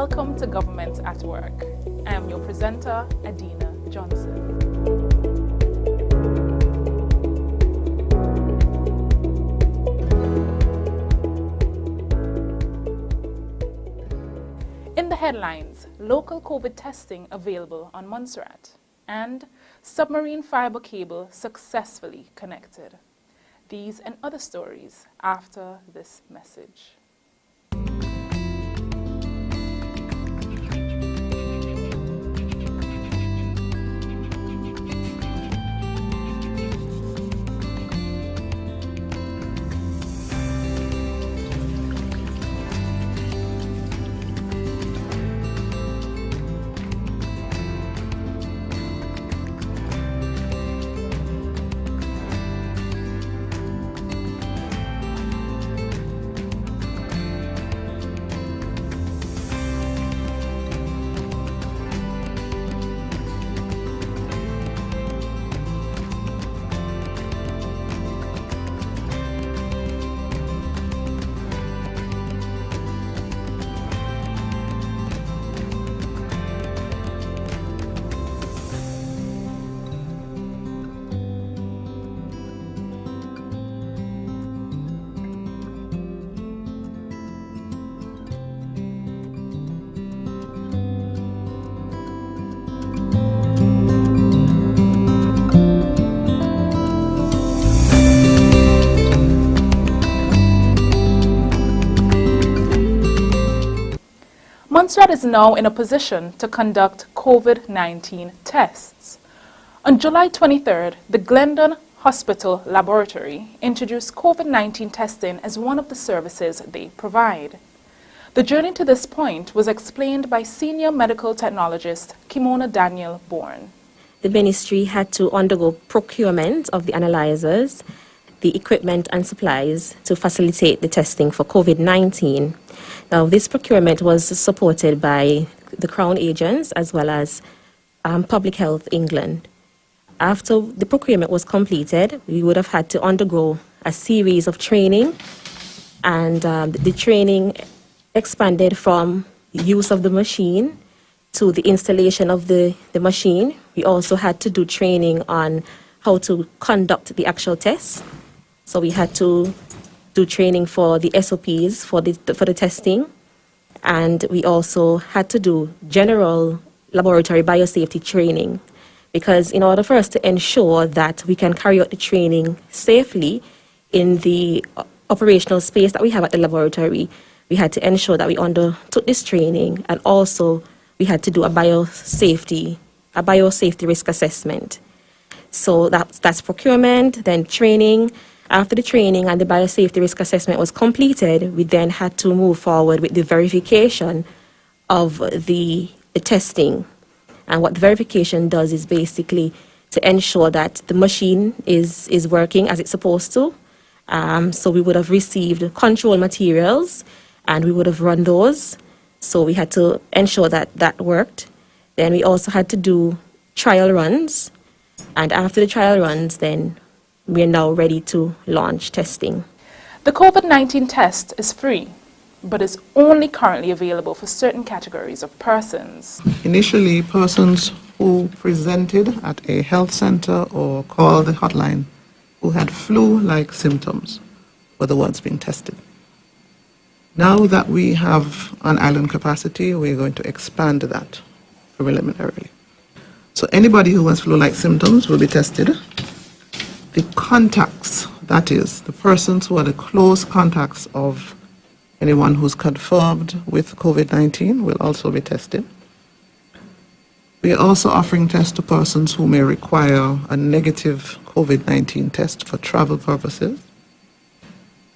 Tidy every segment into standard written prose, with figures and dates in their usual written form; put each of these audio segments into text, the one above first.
Welcome to Government at Work. I am your presenter, Adina Johnson. In the headlines, local COVID testing available on Montserrat, and submarine fiber cable successfully connected. These and other stories after this message. Montserrat is now in a position to conduct COVID-19 tests. On July 23rd, the Glendon Hospital Laboratory introduced COVID-19 testing as one of the services they provide. The journey to this point was explained by Senior Medical Technologist Kimona Daniel Bourne. The ministry had to undergo procurement of the analyzers, the equipment and supplies to facilitate the testing for COVID-19. Now, this procurement was supported by the Crown agents as well as Public Health England. After the procurement was completed, we would have had to undergo a series of training, and the training expanded from use of the machine to the installation of the machine. We also had to do training on how to conduct the actual tests. So we had to do training for the SOPs for the testing, and we also had to do general laboratory biosafety training, because in order for us to ensure that we can carry out the training safely in the operational space that we have at the laboratory, we had to ensure that we undertook this training, and also we had to do a biosafety risk assessment. So that's procurement, then training. After the training and the biosafety risk assessment was completed, we then had to move forward with the verification of the testing. And what the verification does is basically to ensure that the machine is working as it's supposed to. So we would have received control materials and we would have run those. So we had to ensure that that worked. Then we also had to do trial runs. And after the trial runs, then we are now ready to launch testing. The COVID-19 test is free, but is only currently available for certain categories of persons. Initially, persons who presented at a health center or called the hotline who had flu-like symptoms were the ones being tested. Now that we have an island capacity, we're going to expand that preliminarily. So anybody who has flu-like symptoms will be tested. The contacts, that is, the persons who are the close contacts of anyone who's confirmed with COVID-19 will also be tested. We are also offering tests to persons who may require a negative COVID-19 test for travel purposes.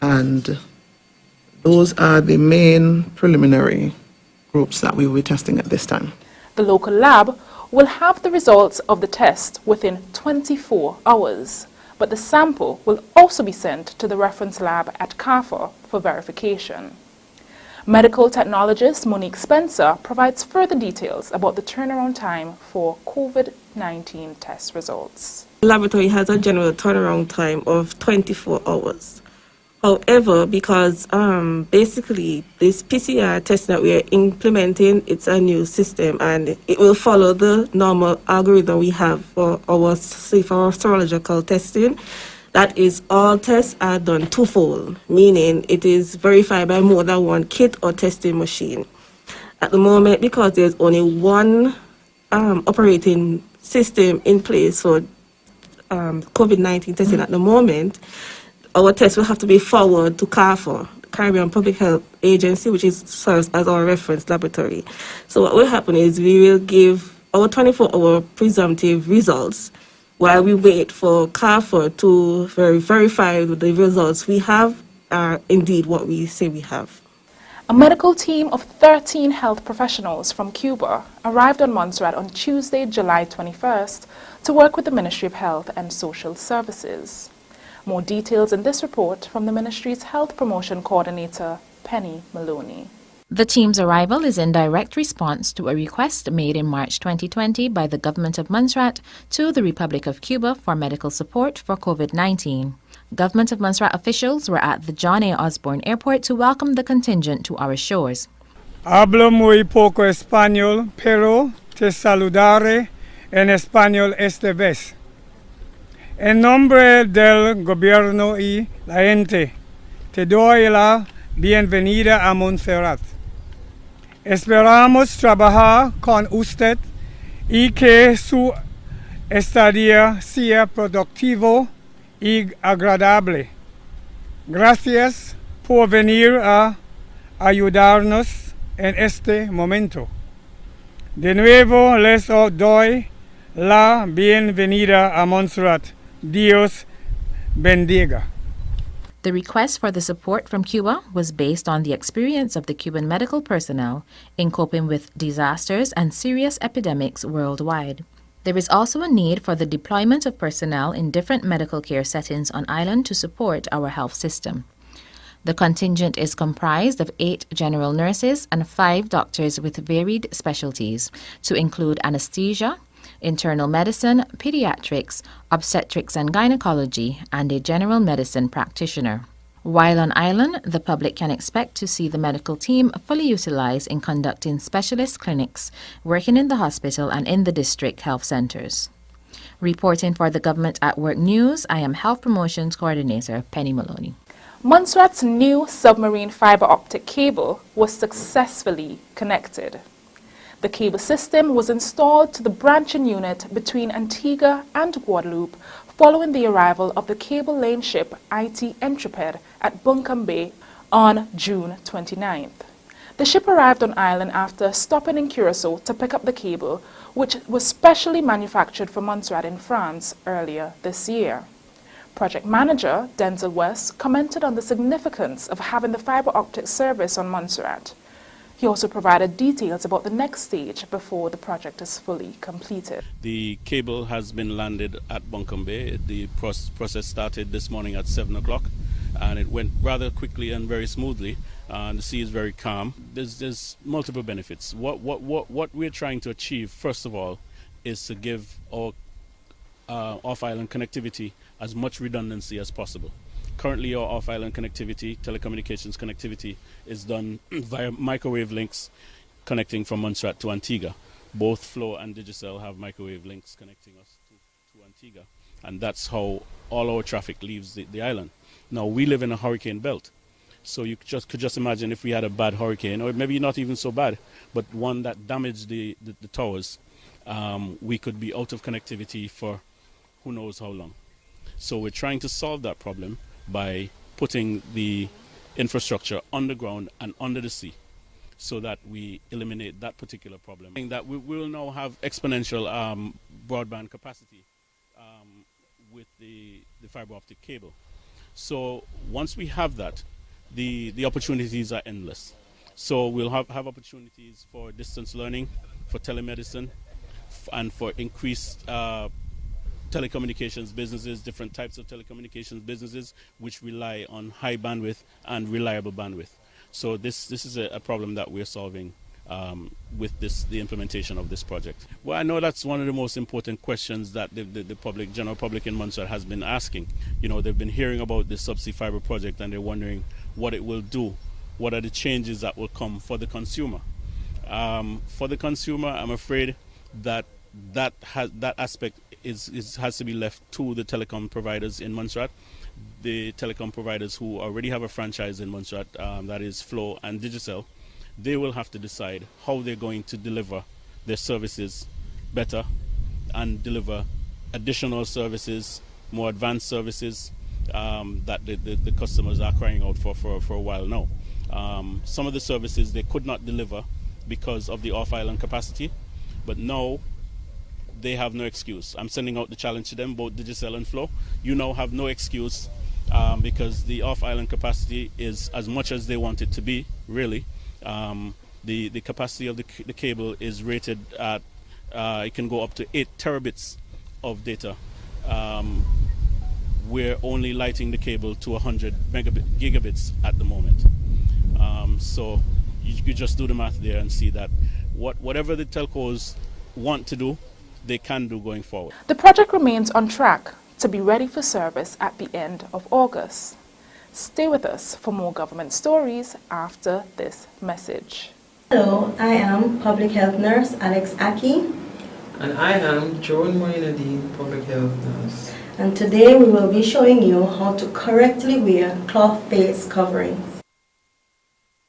And those are the main preliminary groups that we will be testing at this time. The local lab will have the results of the test within 24 hours. But the sample will also be sent to the reference lab at CAFA for verification. Medical technologist Monique Spencer provides further details about the turnaround time for COVID-19 test results. The laboratory has a general turnaround time of 24 hours. However, because basically this PCR test that we are implementing, it's a new system and it will follow the normal algorithm we have for our serological testing. That is, all tests are done twofold, meaning it is verified by more than one kit or testing machine. At the moment, because there's only one operating system in place for COVID-19 testing at the moment, our tests will have to be forwarded to CARPHA, the Caribbean Public Health Agency, which serves as our reference laboratory. So what will happen is we will give our 24-hour presumptive results while we wait for CARPHA to verify the results we have are indeed what we say we have. A medical team of 13 health professionals from Cuba arrived on Montserrat on Tuesday, July 21st, to work with the Ministry of Health and Social Services. More details in this report from the Ministry's Health Promotion Coordinator, Penny Maloney. The team's arrival is in direct response to a request made in March 2020 by the Government of Montserrat to the Republic of Cuba for medical support for COVID-19. Government of Montserrat officials were at the John A. Osborne Airport to welcome the contingent to our shores. Hablo muy poco español, pero te saludaré en español esta vez. En nombre del gobierno y la gente, te doy la bienvenida a Montserrat. Esperamos trabajar con usted y que su estadía sea productivo y agradable. Gracias por venir a ayudarnos en este momento. De nuevo les doy la bienvenida a Montserrat. Dios bendiga. The request for the support from Cuba was based on the experience of the Cuban medical personnel in coping with disasters and serious epidemics worldwide. There is also a need for the deployment of personnel in different medical care settings on island to support our health system. The contingent is comprised of 8 general nurses and 5 doctors with varied specialties, to include anesthesia, internal medicine, pediatrics, obstetrics and gynecology, and a general medicine practitioner. While on island, the public can expect to see the medical team fully utilized in conducting specialist clinics, working in the hospital and in the district health centers. Reporting for the Government at Work News, I am Health Promotions Coordinator Penny Maloney. Montserrat's new submarine fiber optic cable was successfully connected. The cable system was installed to the branching unit between Antigua and Guadeloupe following the arrival of the cable laying ship IT Intrepid at Buncombe Bay on June 29th. The ship arrived on island after stopping in Curacao to pick up the cable, which was specially manufactured for Montserrat in France earlier this year. Project manager Denzel West commented on the significance of having the fiber optic service on Montserrat. He also provided details about the next stage before the project is fully completed. The cable has been landed at Buncombe Bay. The process started this morning at 7 o'clock and it went rather quickly and very smoothly. The sea is very calm. There's multiple benefits. What we're trying to achieve, first of all, is to give our off-island connectivity as much redundancy as possible. Currently, our off-island connectivity, telecommunications connectivity, is done via microwave links connecting from Montserrat to Antigua. Both Flow and Digicel have microwave links connecting us to Antigua, and that's how all our traffic leaves the island. Now, we live in a hurricane belt, so you could just imagine if we had a bad hurricane, or maybe not even so bad, but one that damaged the towers, we could be out of connectivity for who knows how long. So we're trying to solve that problem by putting the infrastructure underground and under the sea so that we eliminate that particular problem. That we will now have exponential broadband capacity with the fiber optic cable. So once we have that, the opportunities are endless. So we'll have opportunities for distance learning, for telemedicine, and for increased telecommunications businesses, different types of telecommunications businesses which rely on high bandwidth and reliable bandwidth. So this is a problem that we're solving with the implementation of this project? Well, I know that's one of the most important questions that the public, general public in Montserrat has been asking. You know, they've been hearing about this subsea fiber project and they're wondering what it will do. What are the changes that will come for the consumer? For the consumer, I'm afraid that aspect has to be left to the telecom providers in Montserrat. The telecom providers who already have a franchise in Montserrat, that is Flow and Digicel, they will have to decide how they're going to deliver their services better and deliver additional services, more advanced services that the customers are crying out for a while now. Some of the services they could not deliver because of the off-island capacity, but now they have no excuse. I'm sending out the challenge to them, both Digicel and Flow. You now have no excuse because the off-island capacity is as much as they want it to be, really. The capacity of the cable is rated at, it can go up to 8 terabits of data. We're only lighting the cable to 100 gigabits at the moment. So you just do the math there and see that whatever the telcos want to do, they can do going forward. The project remains on track to be ready for service at the end of August. Stay with us for more government stories after this message. Hello, I am Public Health Nurse Alex Aki. And I am Joan Moinadine, Public Health Nurse. And today we will be showing you how to correctly wear cloth face coverings.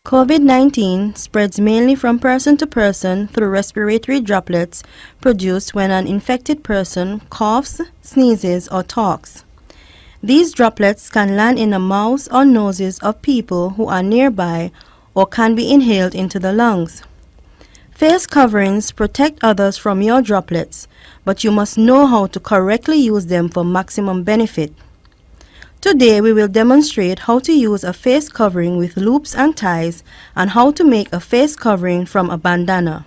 COVID-19 spreads mainly from person to person through respiratory droplets produced when an infected person coughs, sneezes, or talks. These droplets can land in the mouths or noses of people who are nearby or can be inhaled into the lungs. Face coverings protect others from your droplets, but you must know how to correctly use them for maximum benefit. Today we will demonstrate how to use a face covering with loops and ties and how to make a face covering from a bandana.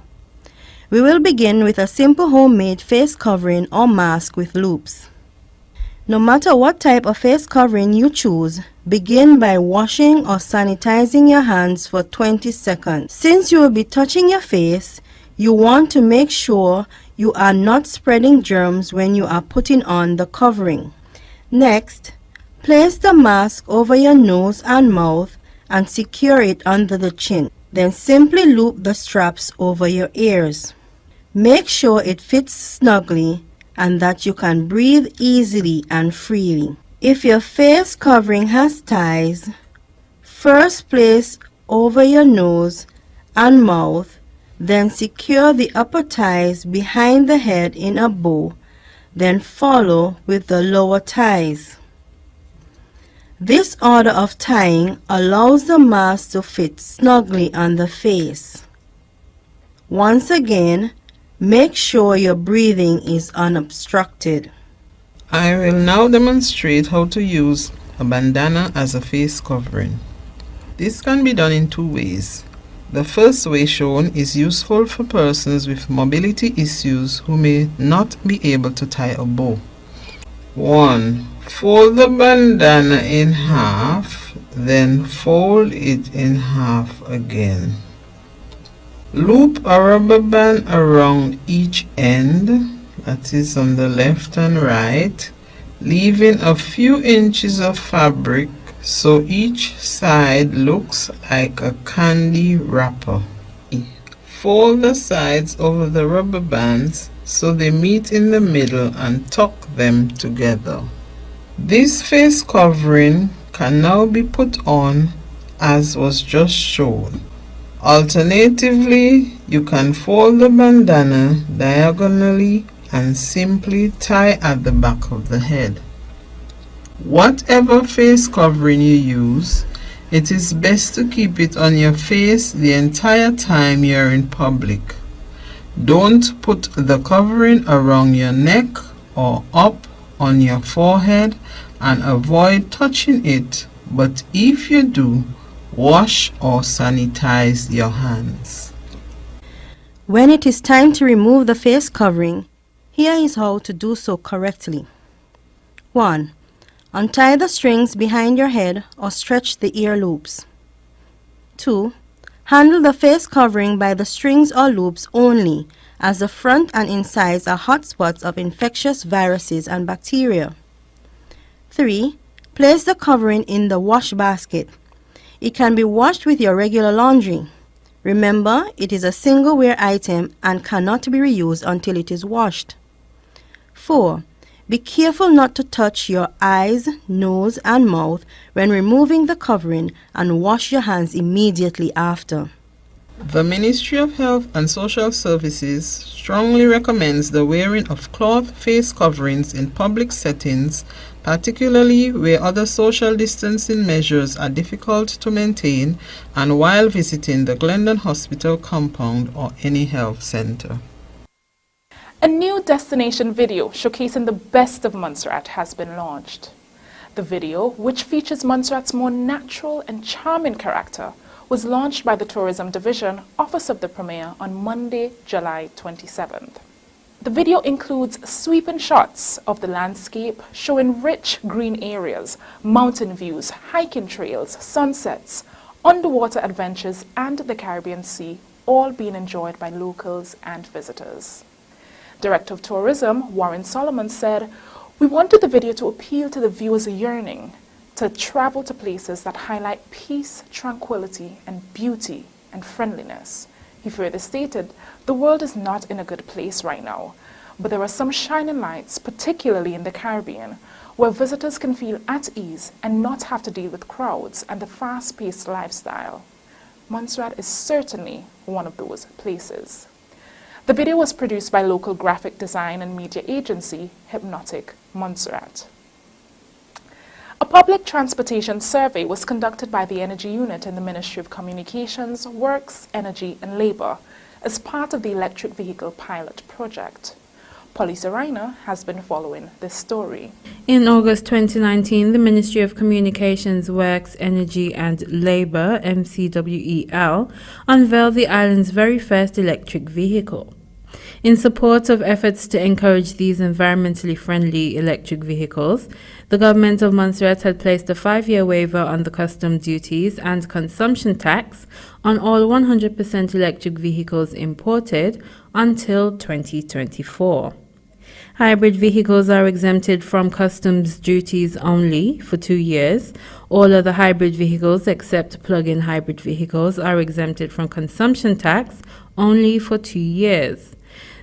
We will begin with a simple homemade face covering or mask with loops. No matter what type of face covering you choose, begin by washing or sanitizing your hands for 20 seconds. Since you will be touching your face, you want to make sure you are not spreading germs when you are putting on the covering. Next, place the mask over your nose and mouth and secure it under the chin. Then simply loop the straps over your ears. Make sure it fits snugly and that you can breathe easily and freely. If your face covering has ties, first place over your nose and mouth, then secure the upper ties behind the head in a bow, then follow with the lower ties. This order of tying allows the mask to fit snugly on the face. Once again, make sure your breathing is unobstructed. I will now demonstrate how to use a bandana as a face covering. This can be done in 2 ways. The first way shown is useful for persons with mobility issues who may not be able to tie a bow. 1. Fold the bandana in half, then fold it in half again. Loop a rubber band around each end, that is on the left and right, leaving a few inches of fabric so each side looks like a candy wrapper. Fold the sides over the rubber bands so they meet in the middle and tuck them together. This face covering can now be put on as was just shown. Alternatively, you can fold the bandana diagonally and simply tie at the back of the head. Whatever face covering you use, it is best to keep it on your face the entire time you are in public. Don't put the covering around your neck or up on your forehead and avoid touching it, but if you do, wash or sanitize your hands. When it is time to remove the face covering, here is how to do so correctly. 1. Untie the strings behind your head or stretch the ear loops. 2. Handle the face covering by the strings or loops only, as the front and insides are hotspots of infectious viruses and bacteria. 3. Place the covering in the wash basket. It can be washed with your regular laundry. Remember, it is a single wear item and cannot be reused until it is washed. 4. Be careful not to touch your eyes, nose, and mouth when removing the covering, and wash your hands immediately after. The Ministry of Health and Social Services strongly recommends the wearing of cloth face coverings in public settings, particularly where other social distancing measures are difficult to maintain, and while visiting the Glendon Hospital compound or any health center. A new destination video showcasing the best of Montserrat has been launched. The video, which features Montserrat's more natural and charming character, was launched by the Tourism Division, Office of the Premier, on Monday, July 27th. The video includes sweeping shots of the landscape showing rich green areas, mountain views, hiking trails, sunsets, underwater adventures, and the Caribbean Sea, all being enjoyed by locals and visitors. Director of Tourism, Warren Solomon, said, "We wanted the video to appeal to the viewer's yearning to travel to places that highlight peace, tranquility, and beauty and friendliness." He further stated, "The world is not in a good place right now, but there are some shining lights, particularly in the Caribbean, where visitors can feel at ease and not have to deal with crowds and the fast-paced lifestyle. Montserrat is certainly one of those places." The video was produced by local graphic design and media agency, Hypnotic Montserrat. A public transportation survey was conducted by the Energy Unit in the Ministry of Communications, Works, Energy and Labour as part of the electric vehicle pilot project. Polly Reiner has been following this story. In August 2019, the Ministry of Communications, Works, Energy and Labour, MCWEL, unveiled the island's very first electric vehicle. In support of efforts to encourage these environmentally friendly electric vehicles, the government of Montserrat had placed a 5-year waiver on the custom duties and consumption tax on all 100% electric vehicles imported until 2024. Hybrid vehicles are exempted from customs duties only for 2 years. All other hybrid vehicles except plug-in hybrid vehicles are exempted from consumption tax only for 2 years.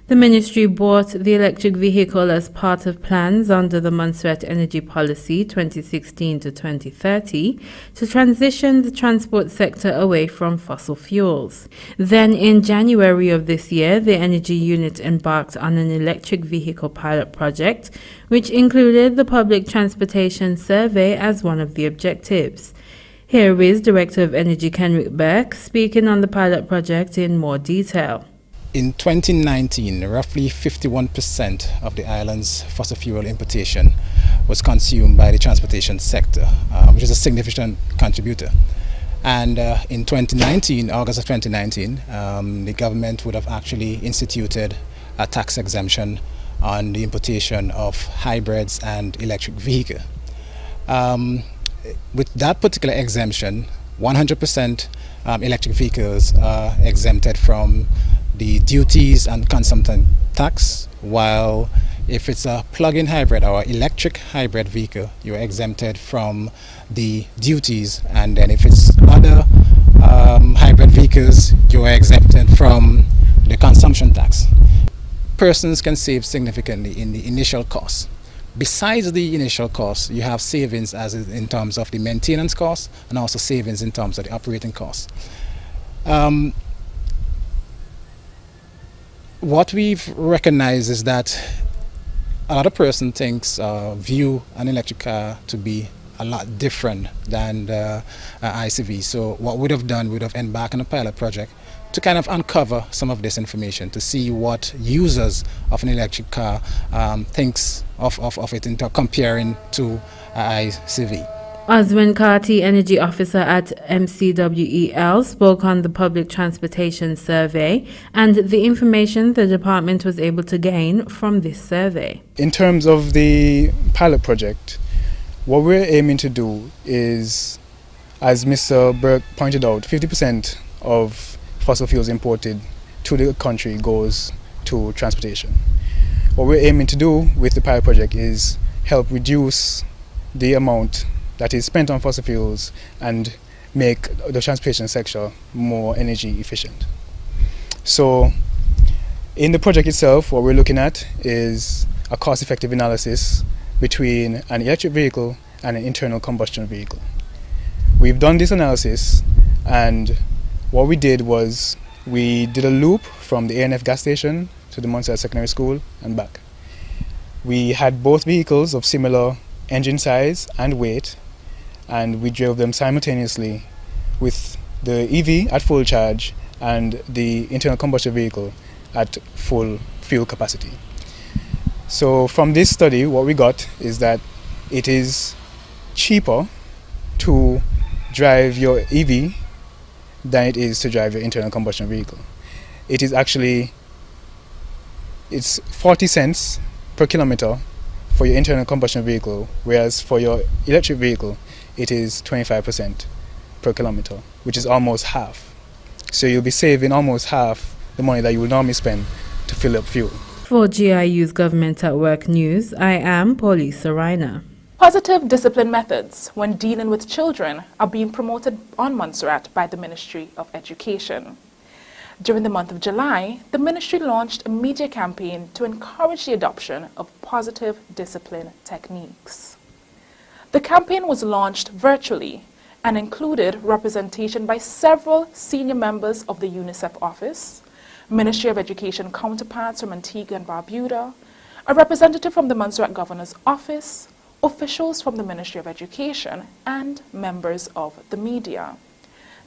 The ministry bought the electric vehicle as part of plans under the Montserrat Energy Policy 2016 to 2030 to transition the transport sector away from fossil fuels. Then in January of this year, the Energy Unit embarked on an electric vehicle pilot project, which included the public transportation survey as one of the objectives. Here is Director of Energy Kenrick Burke speaking on the pilot project in more detail. In 2019, roughly 51% of the island's fossil fuel importation was consumed by the transportation sector, which is a significant contributor. And in 2019, August of 2019, the government would have actually instituted a tax exemption on the importation of hybrids and electric vehicles. With that particular exemption, 100% electric vehicles are exempted from the duties and consumption tax, while if it's a plug-in hybrid or electric hybrid vehicle, you're exempted from the duties, and then if it's other hybrid vehicles, you're exempted from the consumption tax. Persons can save significantly in the initial cost. Besides the initial cost, you have savings as in terms of the maintenance cost and also savings in terms of the operating costs. What we've recognized is that a lot of persons view an electric car to be a lot different than the ICV. So what we'd have done, we'd have embarked on a pilot project to kind of uncover some of this information, to see what users of an electric car thinks of it in comparing to ICV. Osman Kati, Energy Officer at MCWEL, spoke on the public transportation survey and the information the department was able to gain from this survey. In terms of the pilot project, what we're aiming to do is, as Mr. Burke pointed out, 50% of fossil fuels imported to the country goes to transportation. What we're aiming to do with the pilot project is help reduce the amount that is spent on fossil fuels and make the transportation sector more energy efficient. So in the project itself, what we're looking at is a cost-effective analysis between an electric vehicle and an internal combustion vehicle. We've done this analysis, and what we did was we did a loop from the A&F gas station to the Montserrat Secondary School and back. We had both vehicles of similar engine size and weight, and we drove them simultaneously with the EV at full charge and the internal combustion vehicle at full fuel capacity. So from this study, what we got is that it is cheaper to drive your EV than it is to drive your internal combustion vehicle. It is actually, it's 40 cents per kilometer for your internal combustion vehicle, whereas for your electric vehicle, it is 25% per kilometer, which is almost half. So you'll be saving almost half the money that you would normally spend to fill up fuel. For GIU's Government at Work News, I am Paulie Sarina. Positive discipline methods when dealing with children are being promoted on Montserrat by the Ministry of Education. During the month of July, the ministry launched a media campaign to encourage the adoption of positive discipline techniques. The campaign was launched virtually and included representation by several senior members of the UNICEF office, Ministry of Education counterparts from Antigua and Barbuda, a representative from the Montserrat Governor's Office, officials from the Ministry of Education, and members of the media.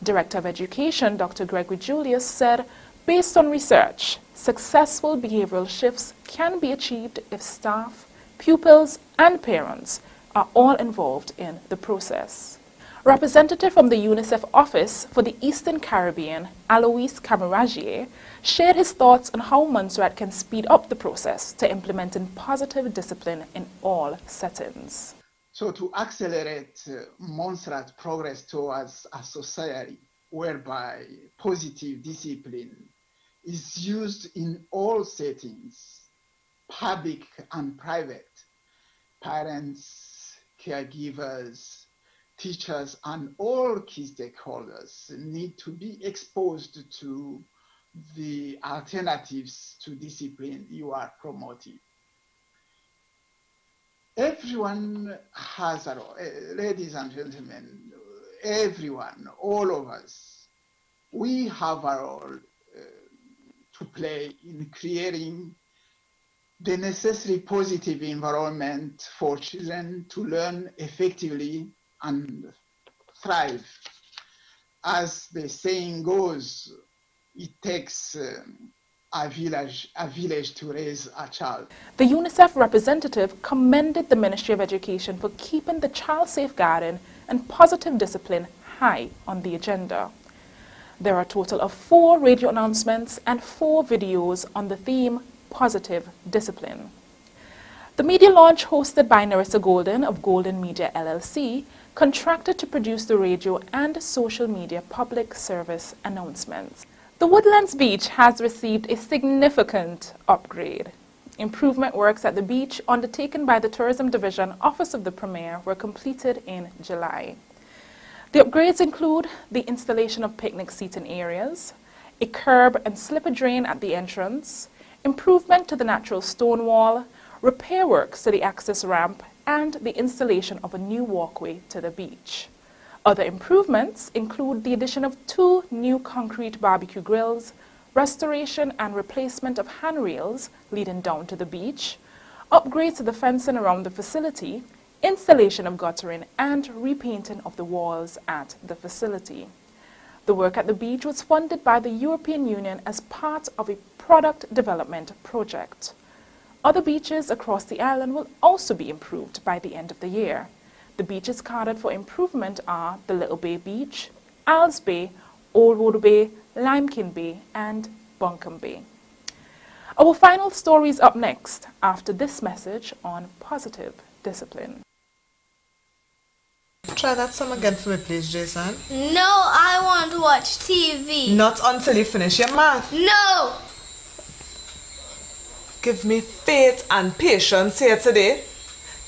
Director of Education, Dr. Gregory Julius, said, based on research, successful behavioral shifts can be achieved if staff, pupils, and parents are all involved in the process. Representative from the UNICEF Office for the Eastern Caribbean, Alois Camaragier, shared his thoughts on how Montserrat can speed up the process to implementing positive discipline in all settings. So to accelerate Montserrat's progress towards a society whereby positive discipline is used in all settings, public and private, parents, caregivers, teachers, and all key stakeholders need to be exposed to the alternatives to discipline you are promoting. Everyone has a role, ladies and gentlemen, everyone, all of us, we have a role to play in creating the necessary positive environment for children to learn effectively and thrive. As the saying goes, it takes a village to raise a child. The UNICEF representative commended the Ministry of Education for keeping the child safeguarding and positive discipline high on the agenda. There are a total of 4 radio announcements and 4 videos on the theme Positive Discipline. The media launch, hosted by Narissa Golden of Golden Media LLC, contracted to produce the radio and social media public service announcements. The Woodlands beach has received a significant upgrade. Improvement works at the beach undertaken by the Tourism Division Office of the Premier were completed in July. The upgrades include the installation of picnic seating areas, a curb and slipper drain at the entrance, improvement to the natural stone wall, repair works to the access ramp, and the installation of a new walkway to the beach. Other improvements include the addition of 2 new concrete barbecue grills, restoration and replacement of handrails leading down to the beach, upgrades to the fencing around the facility, installation of guttering, and repainting of the walls at the facility. The work at the beach was funded by the European Union as part of a product development project. Other beaches across the island will also be improved by the end of the year. The beaches carded for improvement are the Little Bay Beach, Isles Bay, Old Road Bay, Limekiln Bay, and Buncombe Bay. Our final story is up next after this message on positive discipline. Try that song again for me, please, Jason. No, I want to watch TV. Not until you finish your math. No! Give me faith and patience here today.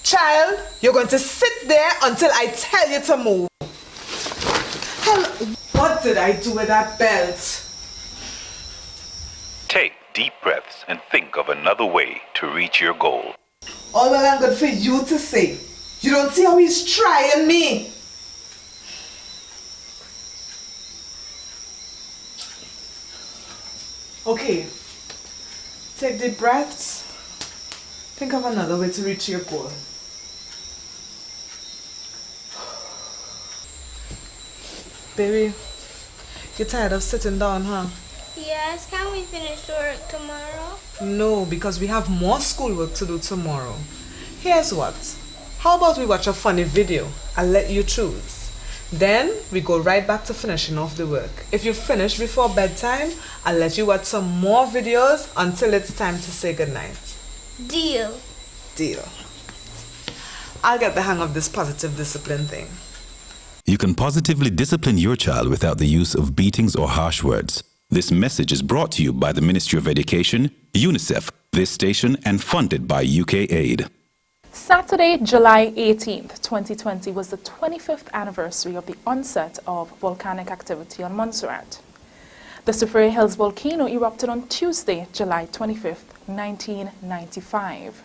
Child, you're going to sit there until I tell you to move. Hell, what did I do with that belt? Take deep breaths and think of another way to reach your goal. All well and good for you to say. You don't see how he's trying me. Okay. Take deep breaths. Think of another way to reach your goal. Baby, you're tired of sitting down, huh? Yes, can we finish work tomorrow? No, because we have more schoolwork to do tomorrow. Here's what. How about we watch a funny video? I'll let you choose. Then we go right back to finishing off the work. If you finish before bedtime, I'll let you watch some more videos until it's time to say goodnight. Deal. Deal. I'll get the hang of this positive discipline thing. You can positively discipline your child without the use of beatings or harsh words. This message is brought to you by the Ministry of Education, UNICEF, this station, and funded by UK Aid. Saturday, July 18th, 2020 was the 25th anniversary of the onset of volcanic activity on Montserrat. The Soufriere Hills volcano erupted on Tuesday, July 25th, 1995.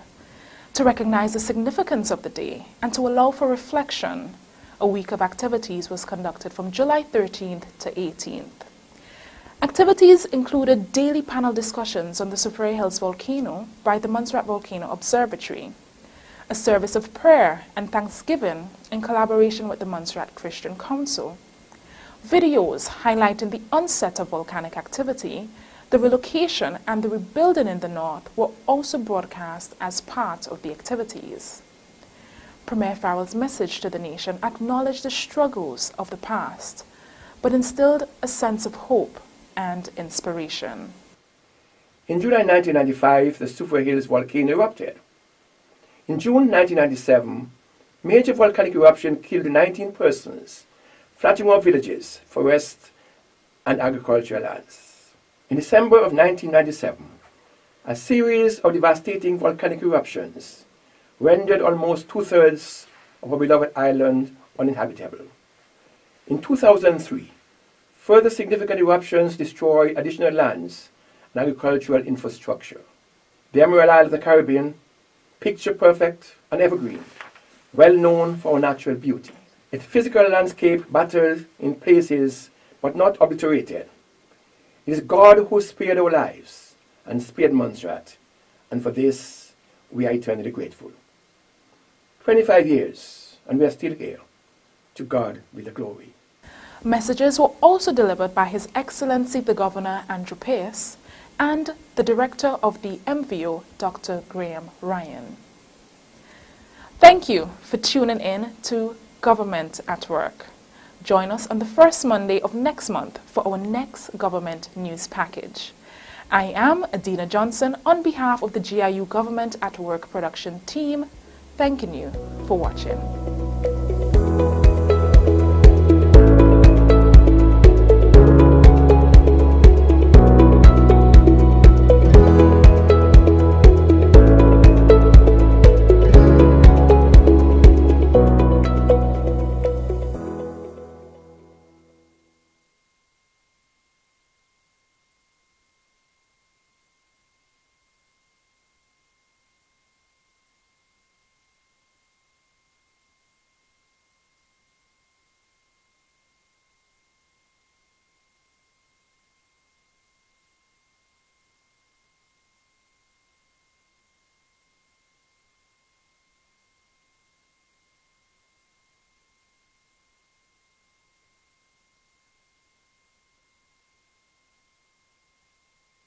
To recognize the significance of the day and to allow for reflection, a week of activities was conducted from July 13th to 18th. Activities included daily panel discussions on the Soufriere Hills volcano by the Montserrat Volcano Observatory, a service of prayer and thanksgiving in collaboration with the Montserrat Christian Council, videos highlighting the onset of volcanic activity, the relocation and the rebuilding in the north were also broadcast as part of the activities. Premier Farrell's message to the nation acknowledged the struggles of the past, but instilled a sense of hope and inspiration. In July 1995, the Soufriere Hills volcano erupted. In June 1997, major volcanic eruption killed 19 persons, flattening our villages, forests, and agricultural lands. In December of 1997, a series of devastating volcanic eruptions rendered almost two-thirds of our beloved island uninhabitable. In 2003, further significant eruptions destroyed additional lands and agricultural infrastructure. The Emerald Isle of the Caribbean, picture perfect and evergreen, well known for our natural beauty. Its physical landscape battered in places but not obliterated. It is God who spared our lives and spared Montserrat, and for this we are eternally grateful. 25 years and we are still here. To God be the glory. Messages were also delivered by His Excellency the Governor Andrew Pace and the Director of the MVO, Dr. Graham Ryan. Thank you for tuning in to Government at Work. Join us on the first Monday of next month for our next government news package. I am Adina Johnson on behalf of the GIU Government at Work production team, thanking you for watching.